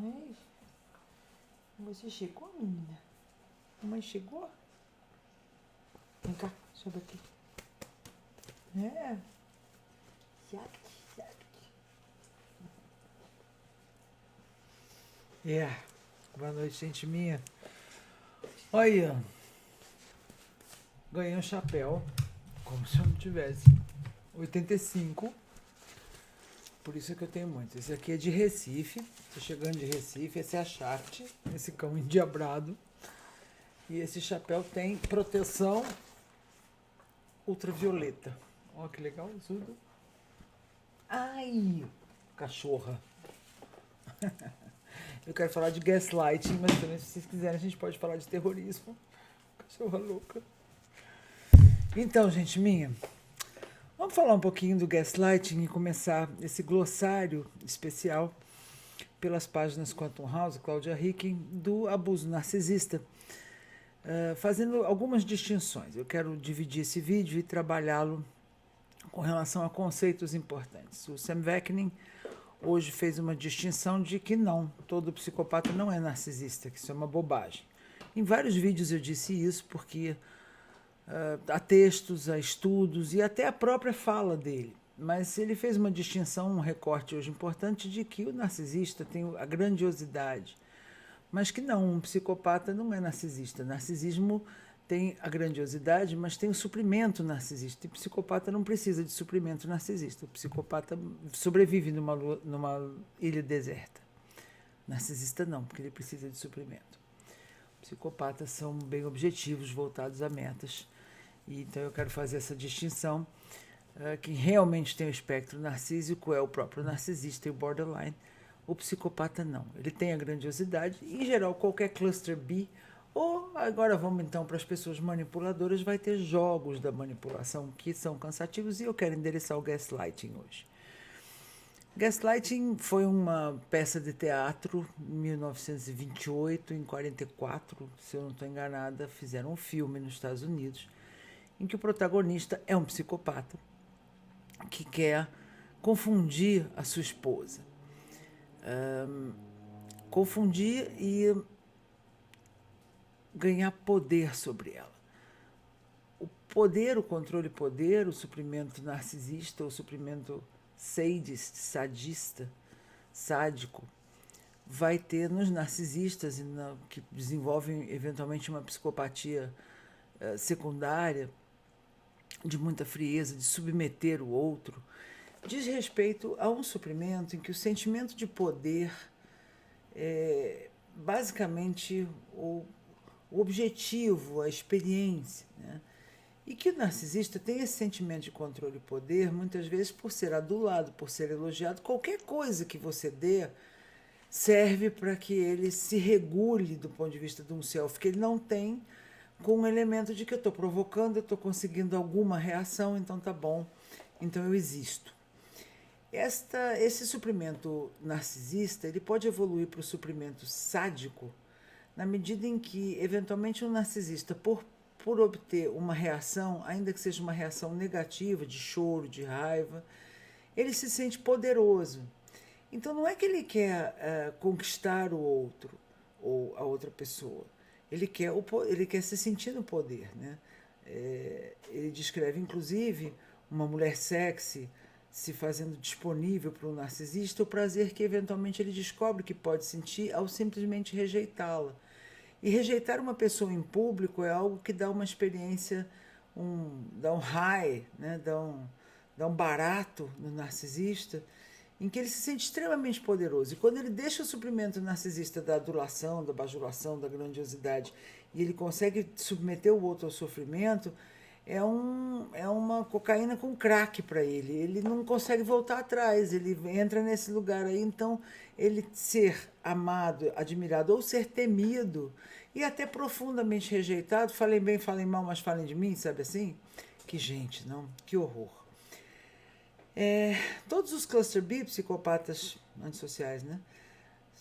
Ai, você chegou, menina? Mamãe chegou? Vem cá, sobe aqui. É. Jaque, jaque. Boa noite, gente minha. Olha, ganhei um chapéu, como se eu não tivesse. 85. Por isso é que eu tenho muito. Esse aqui é de Recife. Tô chegando de Recife. Esse é a Shaft, esse cão endiabrado. E esse chapéu tem proteção ultravioleta. Olha que legal, tudo. Ai, cachorra. Eu quero falar de gaslighting, mas também, se vocês quiserem, a gente pode falar de terrorismo. Cachorra louca. Então, gente minha, vamos falar um pouquinho do gaslighting e começar esse glossário especial pelas páginas Quantum House, Claudia Hickey, do abuso narcisista, fazendo algumas distinções. Eu quero dividir esse vídeo e trabalhá-lo com relação a conceitos importantes. O Sam Vaknin hoje fez uma distinção de que não, todo psicopata não é narcisista, que isso é uma bobagem. Em vários vídeos eu disse isso porque há textos, há estudos e até a própria fala dele. Mas ele fez uma distinção, um recorte hoje importante de que o narcisista tem a grandiosidade, mas que não, um psicopata não é narcisista. Narcisismo tem a grandiosidade, mas tem o suprimento narcisista. E o psicopata não precisa de suprimento narcisista. O psicopata sobrevive numa ilha deserta. Narcisista não, porque ele precisa de suprimento. Psicopatas são bem objetivos, voltados a metas. E então eu quero fazer essa distinção. Quem realmente tem o espectro narcísico é o próprio narcisista e o borderline. O psicopata não. Ele tem a grandiosidade. Em geral, qualquer cluster B, ou agora vamos então para as pessoas manipuladoras, vai ter jogos da manipulação que são cansativos e eu quero endereçar o gaslighting hoje. Gaslighting foi uma peça de teatro em 1928, em 44, se eu não estou enganada, fizeram um filme nos Estados Unidos, em que o protagonista é um psicopata que quer confundir a sua esposa. Confundir e ganhar poder sobre ela. O poder, o controle poder, o suprimento narcisista, o suprimento sadista, sádico, vai ter nos narcisistas que desenvolvem eventualmente uma psicopatia secundária, de muita frieza, de submeter o outro, diz respeito a um suprimento em que o sentimento de poder é basicamente o objetivo, a experiência, né? E que o narcisista tem esse sentimento de controle e poder, muitas vezes por ser adulado, por ser elogiado. Qualquer coisa que você dê serve para que ele se regule do ponto de vista de um self que ele não tem, com um elemento de que eu estou provocando, eu estou conseguindo alguma reação, então tá bom, então eu existo. Esse suprimento narcisista ele pode evoluir para o suprimento sádico na medida em que, eventualmente, um narcisista, por obter uma reação, ainda que seja uma reação negativa, de choro, de raiva, ele se sente poderoso. Então, não é que ele quer conquistar o outro ou a outra pessoa. Ele quer se sentir no poder, né? Ele descreve, inclusive, uma mulher sexy se fazendo disponível para um narcisista, o prazer que eventualmente ele descobre que pode sentir ao simplesmente rejeitá-la. E rejeitar uma pessoa em público é algo que dá uma experiência, dá um high, né? dá um barato no narcisista, em que ele se sente extremamente poderoso. E quando ele deixa o suprimento narcisista da adulação, da bajulação, da grandiosidade, e ele consegue submeter o outro ao sofrimento, é uma cocaína com crack para ele. Ele não consegue voltar atrás, ele entra nesse lugar aí. Então, ele ser amado, admirado ou ser temido e até profundamente rejeitado, falem bem, falem mal, mas falem de mim, sabe assim? Que gente, não? Que horror. Todos os cluster B, psicopatas antissociais, né?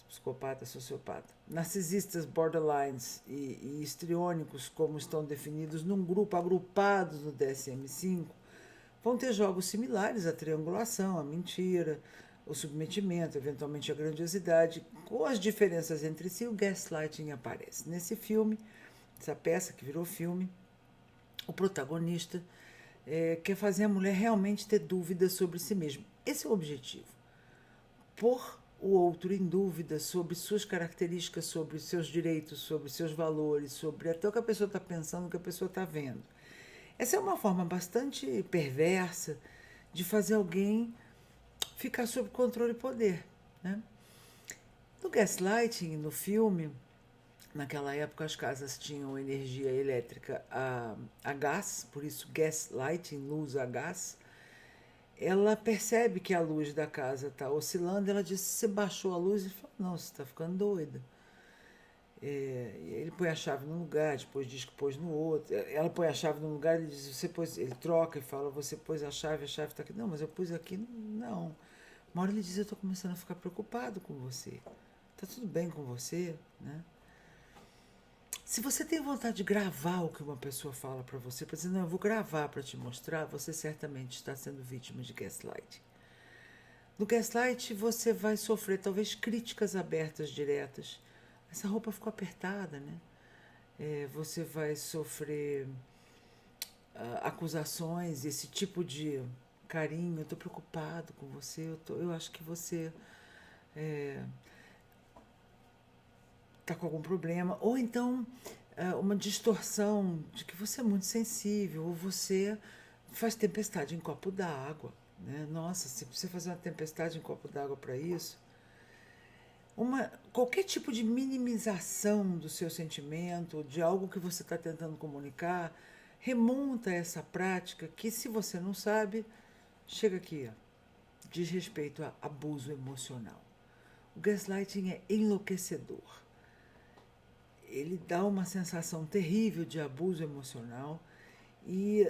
Psicopata, sociopata, narcisistas, borderlines e histriônicos, como estão definidos num grupo, agrupados no DSM-5, vão ter jogos similares à triangulação, à mentira, o submetimento, eventualmente a grandiosidade. Com as diferenças entre si, o gaslighting aparece. Nesse filme, essa peça que virou filme, o protagonista quer fazer a mulher realmente ter dúvidas sobre si mesmo. Esse é o objetivo. Pôr o outro em dúvida sobre suas características, sobre seus direitos, sobre seus valores, sobre até o que a pessoa está pensando, o que a pessoa está vendo. Essa é uma forma bastante perversa de fazer alguém ficar sob controle e poder, né? No gaslighting, no filme, naquela época as casas tinham energia elétrica a gás, por isso gaslighting, luz a gás. Ela percebe que a luz da casa está oscilando, ela diz: você baixou a luz? E fala: não, você está ficando doida. Ele põe a chave num lugar, depois diz que pôs no outro. Ela põe a chave num lugar, ele diz: você pôs, ele troca e fala: você pôs a chave está aqui. Não, mas eu pus aqui. Não. Uma hora ele diz: eu estou começando a ficar preocupado com você. Está tudo bem com você, né? Se você tem vontade de gravar o que uma pessoa fala para você, para dizer: não, eu vou gravar para te mostrar, você certamente está sendo vítima de gaslighting. No gaslight você vai sofrer talvez críticas abertas, diretas. Essa roupa ficou apertada, né? Você vai sofrer acusações, esse tipo de carinho. Eu estou preocupado com você, eu acho que você está com algum problema. Ou então uma distorção de que você é muito sensível, ou você faz tempestade em copo d'água, né? Nossa, se você fazer uma tempestade em copo d'água para isso, qualquer tipo de minimização do seu sentimento, de algo que você está tentando comunicar, remonta a essa prática que, se você não sabe, chega aqui, diz respeito a abuso emocional. O gaslighting é enlouquecedor. Ele dá uma sensação terrível de abuso emocional e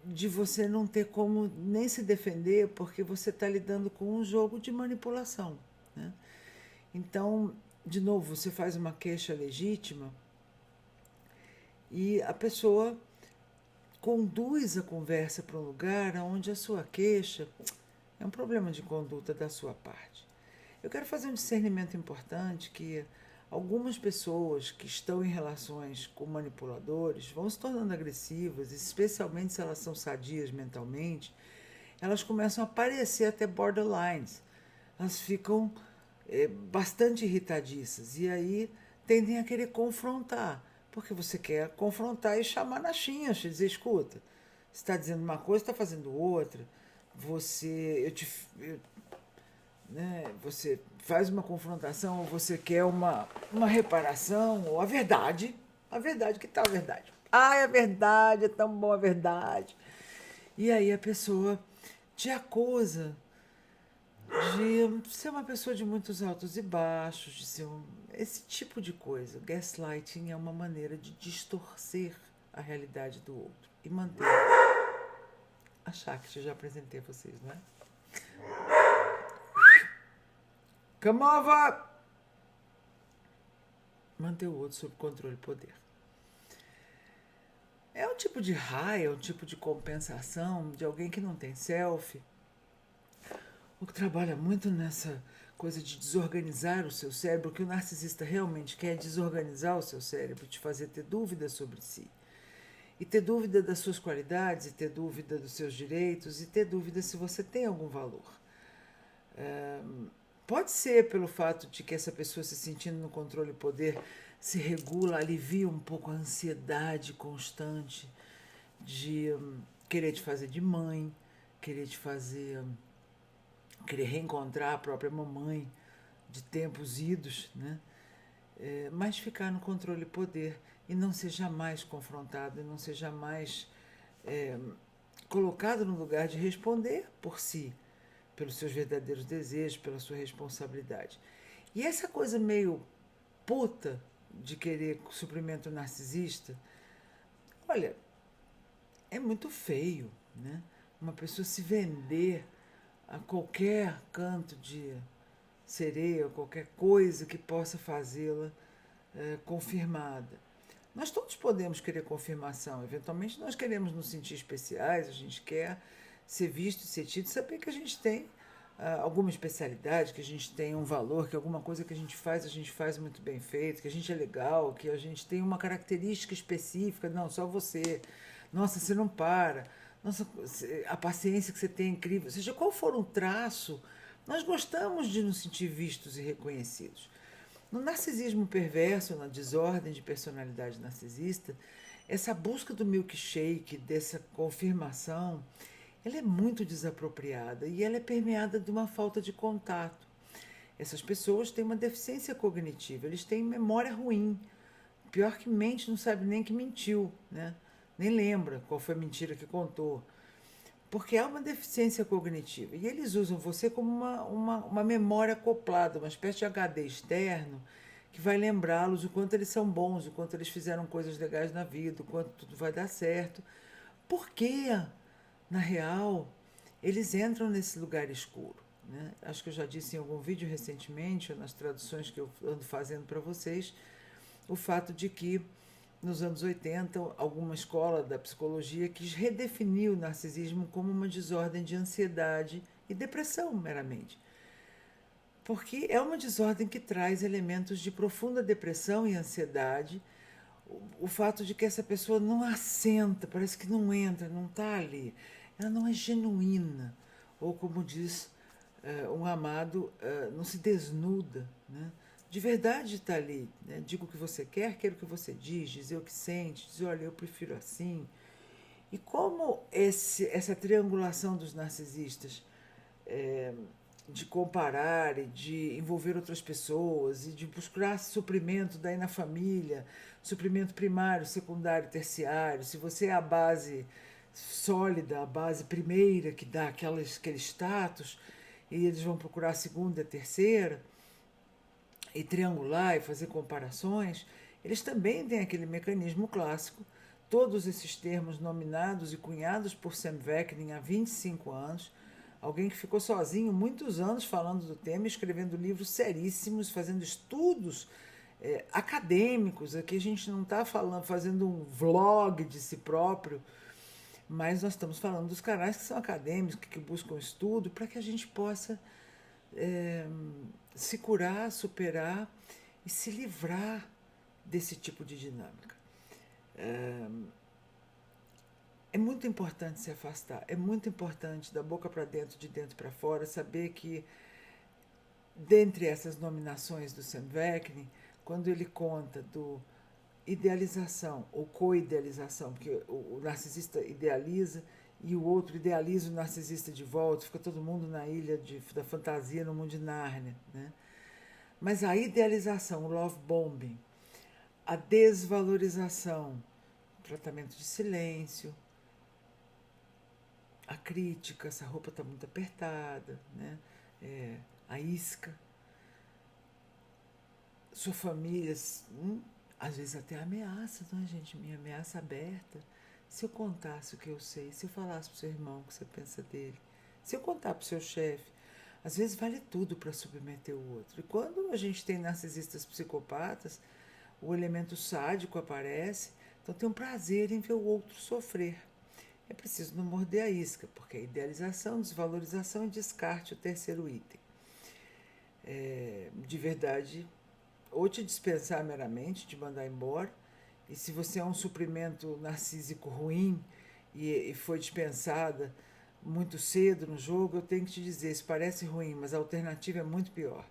de você não ter como nem se defender, porque você está lidando com um jogo de manipulação, né? Então, de novo, você faz uma queixa legítima e a pessoa conduz a conversa para um lugar onde a sua queixa é um problema de conduta da sua parte. Eu quero fazer um discernimento importante que algumas pessoas que estão em relações com manipuladores vão se tornando agressivas, especialmente se elas são sadias mentalmente, elas começam a parecer até borderlines. Elas ficam bastante irritadiças e aí tendem a querer confrontar, porque você quer confrontar e chamar na chincha, dizer: escuta, você está dizendo uma coisa, está fazendo outra, você faz uma confrontação, ou você quer uma reparação, ou a verdade que tal a verdade? Ai, a verdade, é tão boa a verdade. E aí a pessoa te acusa de ser uma pessoa de muitos altos e baixos, de ser esse tipo de coisa. Gaslighting é uma maneira de distorcer a realidade do outro e manter. Achar que eu já apresentei a vocês, não é? Come over! Manter o outro sob controle e poder. É um tipo de raia, um tipo de compensação de alguém que não tem self, ou que trabalha muito nessa coisa de desorganizar o seu cérebro. O que o narcisista realmente quer é desorganizar o seu cérebro, te fazer ter dúvidas sobre si. E ter dúvida das suas qualidades, e ter dúvida dos seus direitos, e ter dúvida se você tem algum valor. Pode ser pelo fato de que essa pessoa, se sentindo no controle e poder, se regula, alivia um pouco a ansiedade constante de querer te fazer de mãe, querer reencontrar a própria mamãe de tempos idos, né? Mas ficar no controle e poder e não ser jamais confrontado, e não ser jamais colocado no lugar de responder por si, pelos seus verdadeiros desejos, pela sua responsabilidade. E essa coisa meio puta de querer suprimento narcisista, olha, é muito feio, né? Uma pessoa se vender a qualquer canto de sereia, qualquer coisa que possa fazê-la confirmada. Nós todos podemos querer confirmação. Eventualmente nós queremos nos sentir especiais, a gente quer ser visto, ser tido, saber que a gente tem alguma especialidade, que a gente tem um valor, que alguma coisa que a gente faz muito bem feito, que a gente é legal, que a gente tem uma característica específica, não, só você. Nossa, você não para. Nossa, a paciência que você tem é incrível. Seja qual for um traço, nós gostamos de nos sentir vistos e reconhecidos. No narcisismo perverso, na desordem de personalidade narcisista, essa busca do milkshake, dessa confirmação, ela é muito desapropriada e ela é permeada de uma falta de contato. Essas pessoas têm uma deficiência cognitiva, eles têm memória ruim. Pior que mente, não sabe nem que mentiu, né? Nem lembra qual foi a mentira que contou. Porque há uma deficiência cognitiva. E eles usam você como uma memória acoplada, uma espécie de HD externo, que vai lembrá-los o quanto eles são bons, o quanto eles fizeram coisas legais na vida, o quanto tudo vai dar certo. Porque, na real, eles entram nesse lugar escuro. Né? Acho que eu já disse em algum vídeo recentemente, ou nas traduções que eu ando fazendo para vocês, o fato de que nos anos 80, alguma escola da psicologia quis redefinir o narcisismo como uma desordem de ansiedade e depressão, meramente. Porque é uma desordem que traz elementos de profunda depressão e ansiedade, o fato de que essa pessoa não assenta, parece que não entra, não está ali, ela não é genuína, ou como diz um amado, não se desnuda, né? De verdade está ali, né? Diga o que você quer, quero o que você diz, dizer o que sente, dizer, olha, eu prefiro assim. E como essa triangulação dos narcisistas, é, de comparar e de envolver outras pessoas e de buscar suprimento daí na família, suprimento primário, secundário, terciário, se você é a base sólida, a base primeira que dá aquele status, e eles vão procurar a segunda e a terceira, e triangular e fazer comparações, eles também têm aquele mecanismo clássico, todos esses termos nominados e cunhados por Sam Vaknin há 25 anos, alguém que ficou sozinho muitos anos falando do tema, escrevendo livros seríssimos, fazendo estudos acadêmicos. Aqui a gente não está fazendo um vlog de si próprio, mas nós estamos falando dos canais que são acadêmicos, que buscam estudo, para que a gente possa se curar, superar e se livrar desse tipo de dinâmica. É muito importante se afastar, é muito importante da boca para dentro, de dentro para fora, saber que, dentre essas nominações do Sam Vaknin, quando ele conta do idealização ou co-idealização, porque o narcisista idealiza e o outro idealiza o narcisista de volta, fica todo mundo na ilha da fantasia, no mundo de Nárnia, né? Mas a idealização, o love bombing, a desvalorização, o tratamento de silêncio, a crítica, essa roupa está muito apertada, né? A isca, sua família, às vezes até ameaça, não é, gente? Minha ameaça aberta. Se eu contasse o que eu sei, se eu falasse pro seu irmão o que você pensa dele, se eu contar pro seu chefe, às vezes vale tudo para submeter o outro. E quando a gente tem narcisistas psicopatas, o elemento sádico aparece, então tem um prazer em ver o outro sofrer. É preciso não morder a isca, porque é idealização, desvalorização e descarte o terceiro item. De verdade, ou te dispensar meramente, te mandar embora, e se você é um suprimento narcísico ruim e foi dispensada muito cedo no jogo, eu tenho que te dizer, isso parece ruim, mas a alternativa é muito pior.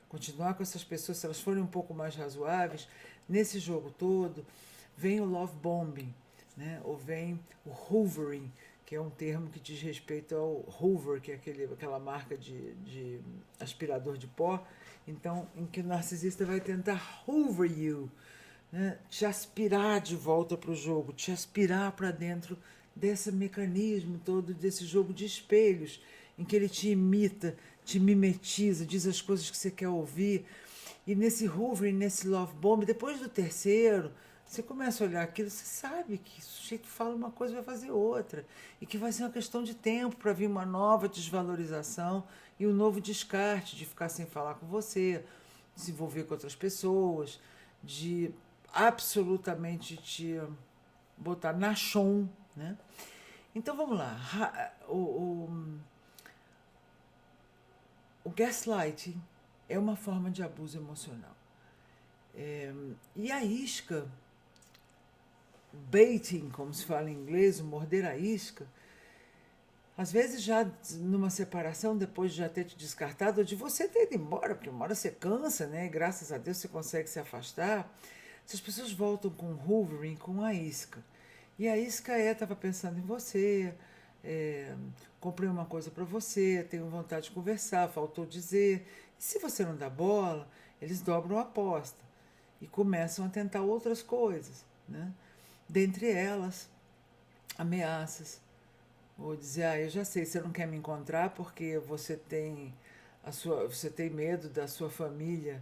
Continuar com essas pessoas, se elas forem um pouco mais razoáveis, nesse jogo todo, vem o love bombing, né? Ou vem o hoovering, que é um termo que diz respeito ao Hoover, que é aquela marca de aspirador de pó, então, em que o narcisista vai tentar hoover you, né? Te aspirar de volta para o jogo, te aspirar para dentro desse mecanismo todo, desse jogo de espelhos, em que ele te imita, te mimetiza, diz as coisas que você quer ouvir. E nesse hoovering, nesse love bomb, depois do terceiro, você começa a olhar aquilo, você sabe que o sujeito fala uma coisa e vai fazer outra. E que vai ser uma questão de tempo para vir uma nova desvalorização e um novo descarte de ficar sem falar com você, de se envolver com outras pessoas, de absolutamente te botar na chão, né? Então vamos lá. O gaslighting é uma forma de abuso emocional. E a isca, baiting, como se fala em inglês, o morder a isca, às vezes já numa separação, depois de já ter te descartado, ou de você ter ido embora, porque uma hora você cansa, né? E graças a Deus você consegue se afastar. Essas pessoas voltam com hoovering, com a isca. E a isca estava pensando em você, comprei uma coisa para você, tenho vontade de conversar, faltou dizer. E se você não dá bola, eles dobram a aposta e começam a tentar outras coisas, né? Dentre elas, ameaças. Ou dizer, eu já sei, você não quer me encontrar porque você tem medo da sua família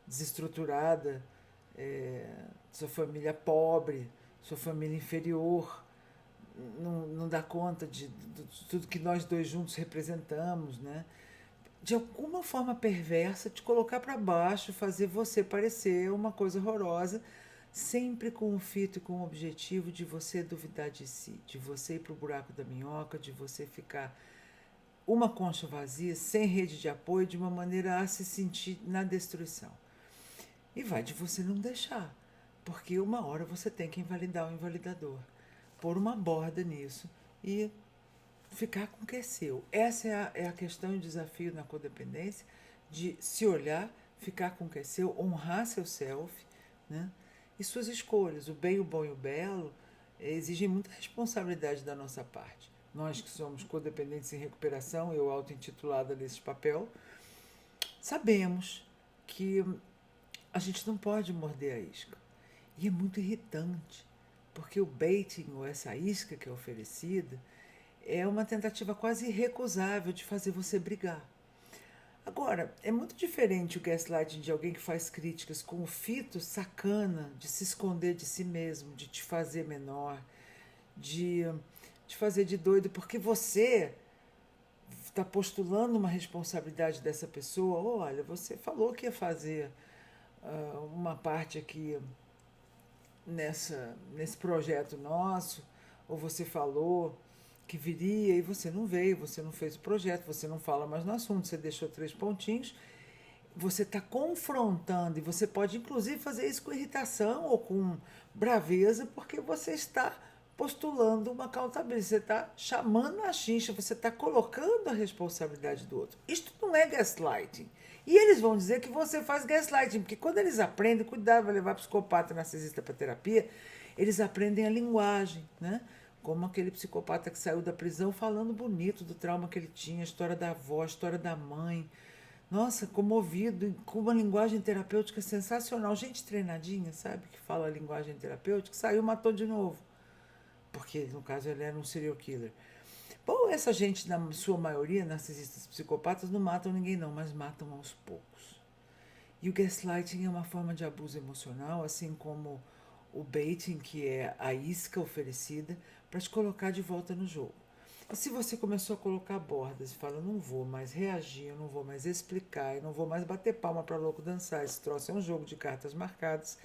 desestruturada, sua família pobre, sua família inferior, não dá conta de tudo que nós dois juntos representamos, né? De alguma forma perversa, te colocar para baixo, fazer você parecer uma coisa horrorosa, sempre com o fito e com o objetivo de você duvidar de si, de você ir para o buraco da minhoca, de você ficar uma concha vazia, sem rede de apoio, de uma maneira a se sentir na destruição. E vai de você não deixar, porque uma hora você tem que invalidar o invalidador, pôr uma borda nisso e ficar com o que é seu. Essa é a questão e o desafio na codependência, de se olhar, ficar com o que é seu, honrar seu self, né? E suas escolhas, o bem, o bom e o belo, exigem muita responsabilidade da nossa parte. Nós que somos codependentes em recuperação, eu auto-intitulada nesse papel, sabemos que a gente não pode morder a isca. E é muito irritante, porque o baiting, ou essa isca que é oferecida, é uma tentativa quase irrecusável de fazer você brigar. Agora, é muito diferente o gaslighting de alguém que faz críticas com o fito sacana de se esconder de si mesmo, de te fazer menor, de te fazer de doido, porque você está postulando uma responsabilidade dessa pessoa. Olha, você falou que ia fazer uma parte aqui nesse projeto nosso, ou você falou que viria e você não veio, você não fez o projeto, você não fala mais no assunto, você deixou 3 pontinhos, você está confrontando, e você pode inclusive fazer isso com irritação ou com braveza, porque você está postulando uma accountability, você está chamando a chincha, você está colocando a responsabilidade do outro. Isto não é gaslighting. E eles vão dizer que você faz gaslighting, porque quando eles aprendem, cuidado, vai levar psicopata narcisista para terapia, eles aprendem a linguagem, né? Como aquele psicopata que saiu da prisão falando bonito do trauma que ele tinha, a história da avó, a história da mãe. Nossa, comovido, com uma linguagem terapêutica sensacional. Gente treinadinha, sabe, que fala a linguagem terapêutica, saiu, matou de novo. Porque, no caso, ele era um serial killer. Bom, essa gente, na sua maioria, narcisistas psicopatas, não matam ninguém não, mas matam aos poucos. E o gaslighting é uma forma de abuso emocional, assim como o baiting, que é a isca oferecida para te colocar de volta no jogo. E se você começou a colocar bordas e fala, eu não vou mais reagir, eu não vou mais explicar, eu não vou mais bater palma para louco dançar, esse troço é um jogo de cartas marcadas,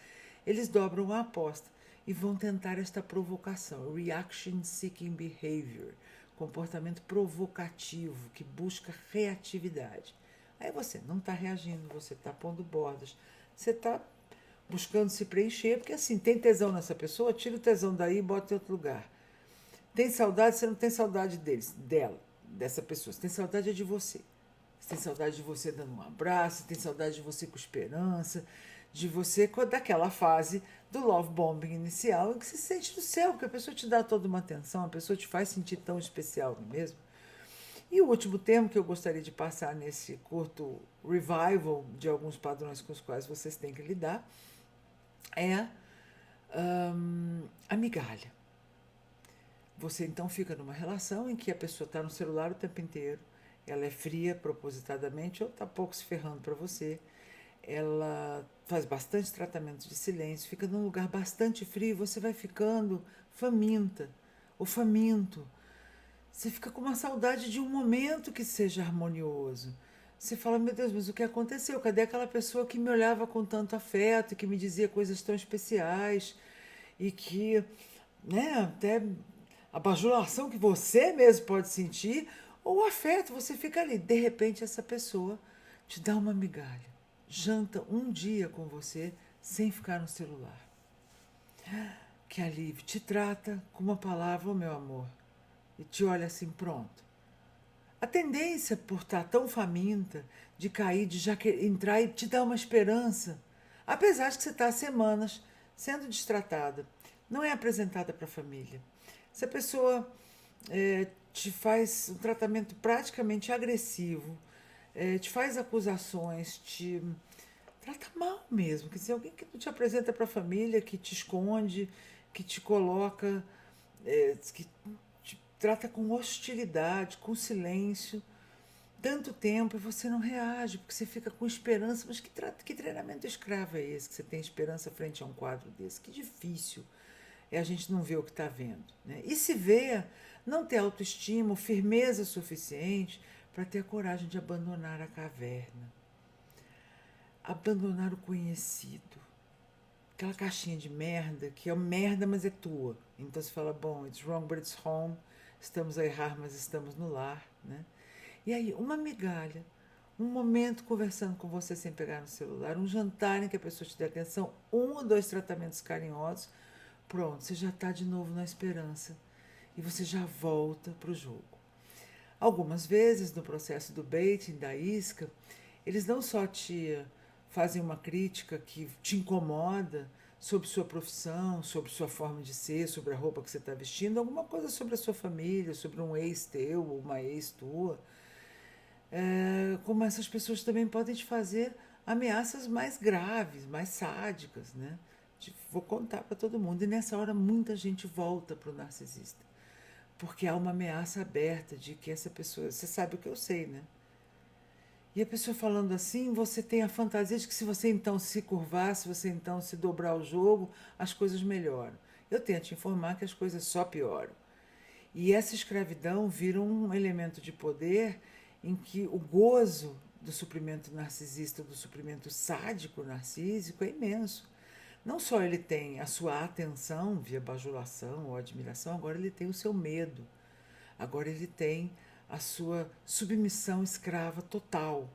eles dobram a aposta e vão tentar esta provocação, reaction seeking behavior, comportamento provocativo que busca reatividade. Aí você não está reagindo, você está pondo bordas, você está buscando se preencher, porque assim, tem tesão nessa pessoa, tira o tesão daí e bota em outro lugar. Tem saudade, você não tem saudade dessa pessoa, você tem saudade de você. Você tem saudade de você dando um abraço, você tem saudade de você com esperança, de você daquela fase do love bombing inicial, em que você se sente no céu, que a pessoa te dá toda uma atenção, a pessoa te faz sentir tão especial, não é mesmo? E o último termo que eu gostaria de passar nesse curto revival de alguns padrões com os quais vocês têm que lidar é a migalha. Você então fica numa relação em que a pessoa está no celular o tempo inteiro, ela é fria propositadamente ou está pouco se ferrando para você, ela faz bastante tratamento de silêncio, fica num lugar bastante frio e você vai ficando faminta ou faminto. Você fica com uma saudade de um momento que seja harmonioso. Você fala, meu Deus, mas o que aconteceu? Cadê aquela pessoa que me olhava com tanto afeto, que me dizia coisas tão especiais e que, né, até a bajulação que você mesmo pode sentir, Ou o afeto, você fica ali. De repente, essa pessoa te dá uma migalha. Janta um dia com você sem ficar no celular. Que alívio. Te trata com uma palavra, oh, meu amor. E te olha assim, pronto. A tendência, por estar tão faminta, de cair, de já entrar e te dar uma esperança, apesar de que você está há semanas sendo destratada, não é apresentada para a família. Se a pessoa te faz um tratamento praticamente agressivo, te faz acusações, te trata mal mesmo. Quer dizer, alguém que não te apresenta para a família, que te esconde, que te coloca, que te trata com hostilidade, com silêncio, tanto tempo e você não reage, porque você fica com esperança. Mas que treinamento escravo é esse, que você tem esperança frente a um quadro desse? Que difícil é a gente não ver o que está vendo. Né? E se vê, não ter autoestima, firmeza suficiente para ter a coragem de abandonar a caverna, abandonar o conhecido, aquela caixinha de merda, que é merda, mas é tua. Então você fala, bom, it's wrong, but it's home, estamos a errar, mas estamos no lar. Né? E aí, uma migalha, um momento conversando com você sem pegar no celular, um jantar em que a pessoa te dê atenção, um ou dois tratamentos carinhosos, pronto, você já está de novo na esperança e você já volta para o jogo. Algumas vezes, no processo do baiting, da isca, eles não só te fazem uma crítica que te incomoda sobre sua profissão, sobre sua forma de ser, sobre a roupa que você está vestindo, alguma coisa sobre a sua família, sobre um ex teu ou uma ex tua. Como essas pessoas também podem te fazer ameaças mais graves, mais sádicas, né? Vou contar para todo mundo. E nessa hora muita gente volta para o narcisista. Porque há uma ameaça aberta de que essa pessoa... Você sabe o que eu sei, né? E a pessoa falando assim, você tem a fantasia de que se você então se curvar, se você então se dobrar o jogo, as coisas melhoram. Eu tenho a te informar que as coisas só pioram. E essa escravidão vira um elemento de poder em que o gozo do suprimento narcisista, do suprimento sádico narcísico é imenso. Não só ele tem a sua atenção via bajulação ou admiração, agora ele tem o seu medo. Agora ele tem a sua submissão escrava total.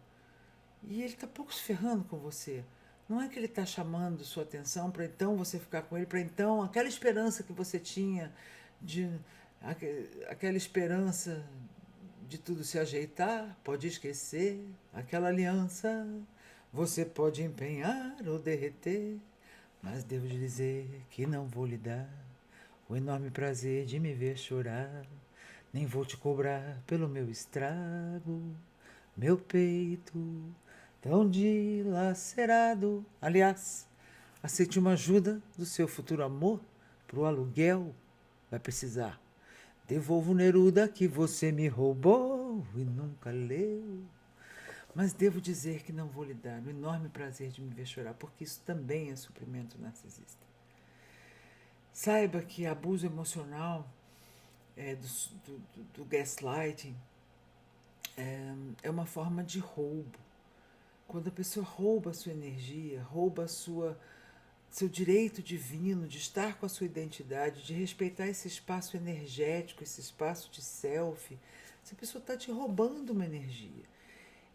E ele está pouco se ferrando com você. Não é que ele está chamando sua atenção para então você ficar com ele, para então aquela esperança que você tinha, de aquela esperança de tudo se ajeitar, pode esquecer, aquela aliança você pode empenhar ou derreter, mas devo lhe dizer que não vou lhe dar o enorme prazer de me ver chorar, nem vou te cobrar pelo meu estrago, meu peito tão dilacerado. Aliás, aceite uma ajuda do seu futuro amor pro aluguel. Vai precisar. Devolvo o Neruda que você me roubou e nunca leu. Mas devo dizer que não vou lhe dar o enorme prazer de me ver chorar, porque isso também é suprimento narcisista. Saiba que abuso emocional do gaslighting é uma forma de roubo. Quando a pessoa rouba a sua energia, rouba seu direito divino de estar com a sua identidade, de respeitar esse espaço energético, esse espaço de self, essa pessoa está te roubando uma energia.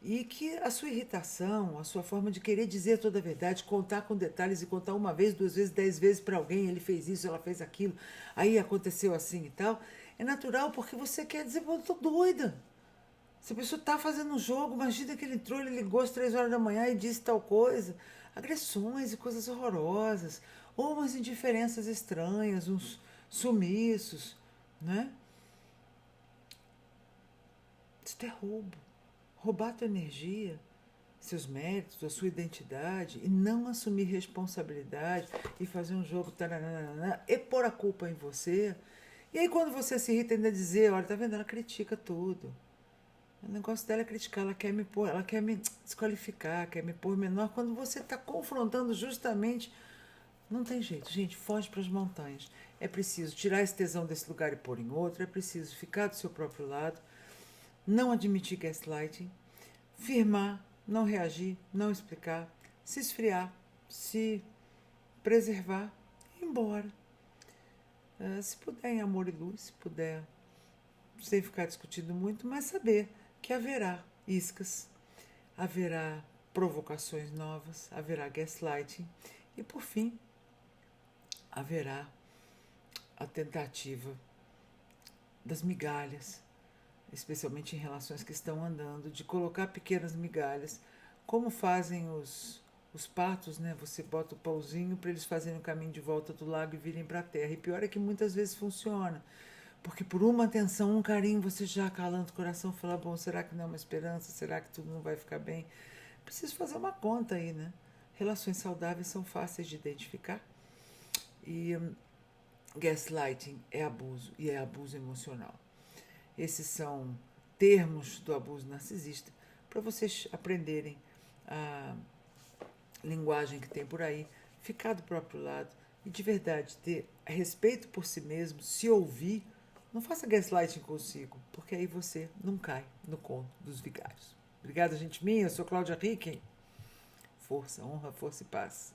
E que a sua irritação, a sua forma de querer dizer toda a verdade, contar com detalhes e contar uma vez, 2 vezes, 10 vezes para alguém, ele fez isso, ela fez aquilo, aí aconteceu assim e tal, é natural porque você quer dizer, eu tô doida. Se a pessoa está fazendo um jogo, imagina que ele entrou, ele ligou às 3 horas da manhã e disse tal coisa. Agressões e coisas horrorosas, ou umas indiferenças estranhas, uns sumiços, né? Isso é roubo. Roubar a tua energia, seus méritos, a sua identidade, e não assumir responsabilidade e fazer um jogo taranana, e pôr a culpa em você. E aí quando você se irrita ainda dizer, olha, tá vendo, ela critica tudo. O negócio dela é criticar, ela quer me pôr, ela quer me desqualificar, quer me pôr menor, quando você está confrontando justamente. Não tem jeito, gente, foge para as montanhas. É preciso tirar esse tesão desse lugar e pôr em outro, é preciso ficar do seu próprio lado, não admitir gaslighting, firmar, não reagir, não explicar, se esfriar, se preservar e ir embora. Se puder em amor e luz, se puder sem ficar discutindo muito, mas saber que haverá iscas, haverá provocações novas, haverá gaslighting e, por fim, haverá a tentativa das migalhas, especialmente em relações que estão andando, de colocar pequenas migalhas, como fazem os patos, né? Você bota o pauzinho para eles fazerem o caminho de volta do lago e virem para a terra. E pior é que muitas vezes funciona, porque por uma atenção, um carinho, você já acalanta o coração, fala, bom, será que não é uma esperança? Será que tudo não vai ficar bem? Preciso fazer uma conta aí, né? Relações saudáveis são fáceis de identificar. E gaslighting é abuso, e é abuso emocional. Esses são termos do abuso narcisista para vocês aprenderem a linguagem que tem por aí, ficar do próprio lado e de verdade ter respeito por si mesmo, se ouvir. Não faça gaslighting consigo, porque aí você não cai no conto dos vigários. Obrigada, gente minha. Eu sou Cláudia Ricken. Força, honra, força e paz.